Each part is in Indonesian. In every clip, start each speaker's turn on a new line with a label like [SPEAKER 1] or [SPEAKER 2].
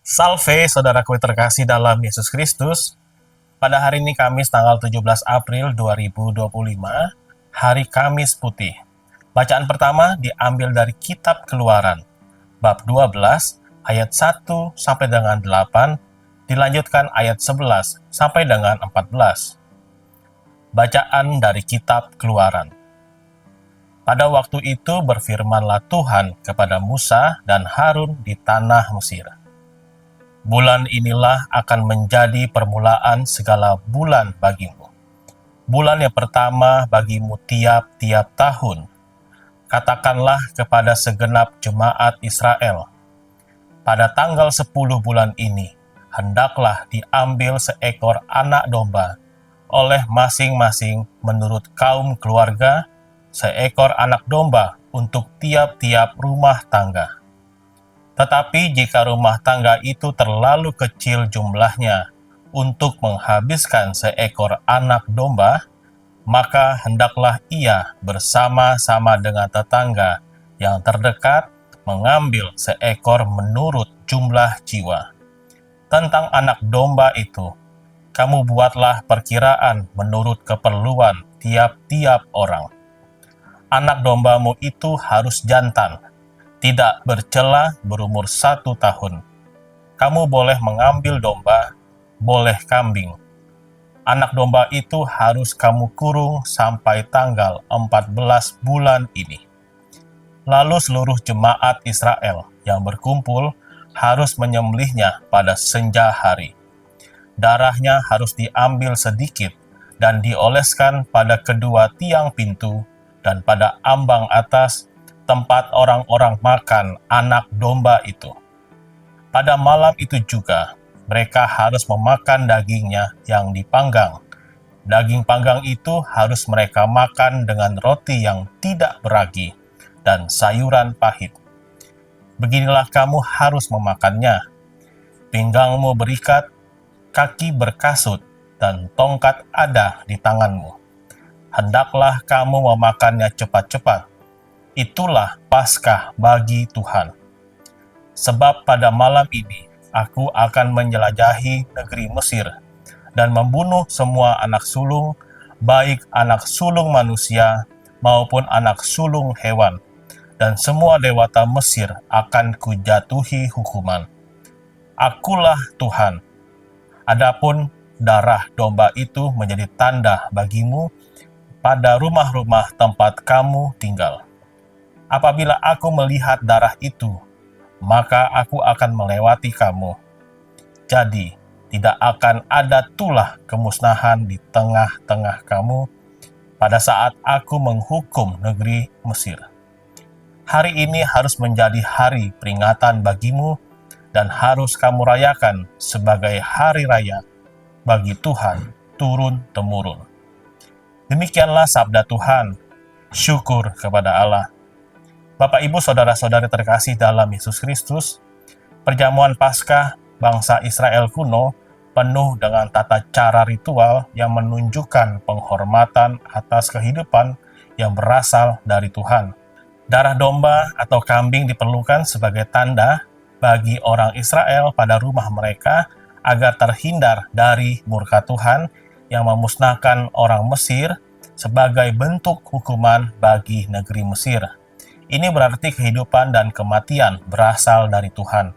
[SPEAKER 1] Salve, saudaraku terkasih dalam Yesus Kristus. Pada hari ini Kamis tanggal 17 April 2025, hari Kamis Putih. Bacaan pertama diambil dari Kitab Keluaran, bab 12, ayat 1 sampai dengan 8, dilanjutkan ayat 11 sampai dengan 14. Bacaan dari Kitab Keluaran. Pada waktu itu berfirmanlah Tuhan kepada Musa dan Harun di tanah Mesir. Bulan inilah akan menjadi permulaan segala bulan bagimu. Bulan yang pertama bagimu tiap-tiap tahun. Katakanlah kepada segenap jemaat Israel, pada tanggal 10 bulan ini, hendaklah diambil seekor anak domba oleh masing-masing menurut kaum keluarga, seekor anak domba untuk tiap-tiap rumah tangga. Tetapi jika rumah tangga itu terlalu kecil jumlahnya untuk menghabiskan seekor anak domba, maka hendaklah ia bersama-sama dengan tetangga yang terdekat mengambil seekor menurut jumlah jiwa. Tentang anak domba itu, kamu buatlah perkiraan menurut keperluan tiap-tiap orang. Anak dombamu itu harus jantan, tidak bercela, berumur 1 tahun. Kamu boleh mengambil domba, boleh kambing. Anak domba itu harus kamu kurung sampai tanggal 14 bulan ini. Lalu seluruh jemaat Israel yang berkumpul harus menyembelihnya pada senja hari. Darahnya harus diambil sedikit dan dioleskan pada kedua tiang pintu dan pada ambang atas tempat orang-orang makan anak domba itu. Pada malam itu juga, mereka harus memakan dagingnya yang dipanggang. Daging panggang itu harus mereka makan dengan roti yang tidak beragi dan sayuran pahit. Beginilah kamu harus memakannya. Pinggangmu berikat, kaki berkasut, dan tongkat ada di tanganmu. Hendaklah kamu memakannya cepat-cepat. Itulah Paskah bagi Tuhan. Sebab pada malam ini aku akan menjelajahi negeri Mesir dan membunuh semua anak sulung, baik anak sulung manusia maupun anak sulung hewan, dan semua dewata Mesir akan kujatuhi hukuman. Akulah Tuhan. Adapun darah domba itu menjadi tanda bagimu pada rumah-rumah tempat kamu tinggal. Apabila aku melihat darah itu, maka aku akan melewati kamu. Jadi, tidak akan ada tulah kemusnahan di tengah-tengah kamu pada saat aku menghukum negeri Mesir. Hari ini harus menjadi hari peringatan bagimu dan harus kamu rayakan sebagai hari raya bagi Tuhan turun-temurun. Demikianlah sabda Tuhan. Syukur kepada Allah. Bapak, Ibu, Saudara-saudari terkasih dalam Yesus Kristus, perjamuan Paskah bangsa Israel kuno penuh dengan tata cara ritual yang menunjukkan penghormatan atas kehidupan yang berasal dari Tuhan. Darah domba atau kambing diperlukan sebagai tanda bagi orang Israel pada rumah mereka agar terhindar dari murka Tuhan yang memusnahkan orang Mesir sebagai bentuk hukuman bagi negeri Mesir. Ini berarti kehidupan dan kematian berasal dari Tuhan.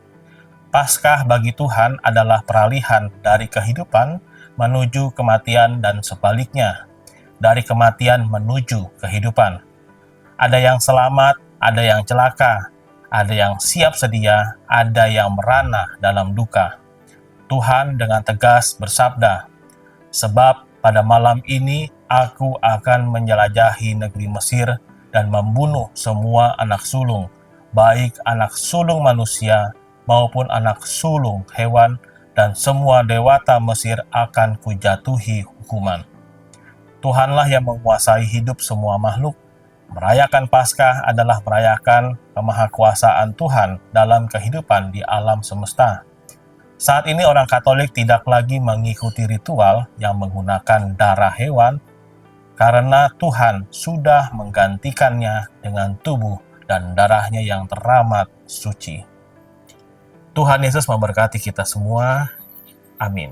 [SPEAKER 1] Paskah bagi Tuhan adalah peralihan dari kehidupan menuju kematian dan sebaliknya, dari kematian menuju kehidupan. Ada yang selamat, ada yang celaka, ada yang siap sedia, ada yang merana dalam duka. Tuhan dengan tegas bersabda, "Sebab pada malam ini aku akan menjelajahi negeri Mesir dan membunuh semua anak sulung, baik anak sulung manusia maupun anak sulung hewan, dan semua dewata Mesir akan kujatuhi hukuman." Tuhanlah yang menguasai hidup semua makhluk. Merayakan Paskah adalah merayakan kemahakuasaan Tuhan dalam kehidupan di alam semesta. Saat ini orang Katolik tidak lagi mengikuti ritual yang menggunakan darah hewan, karena Tuhan sudah menggantikannya dengan tubuh dan darahnya yang teramat suci. Tuhan Yesus memberkati kita semua. Amin.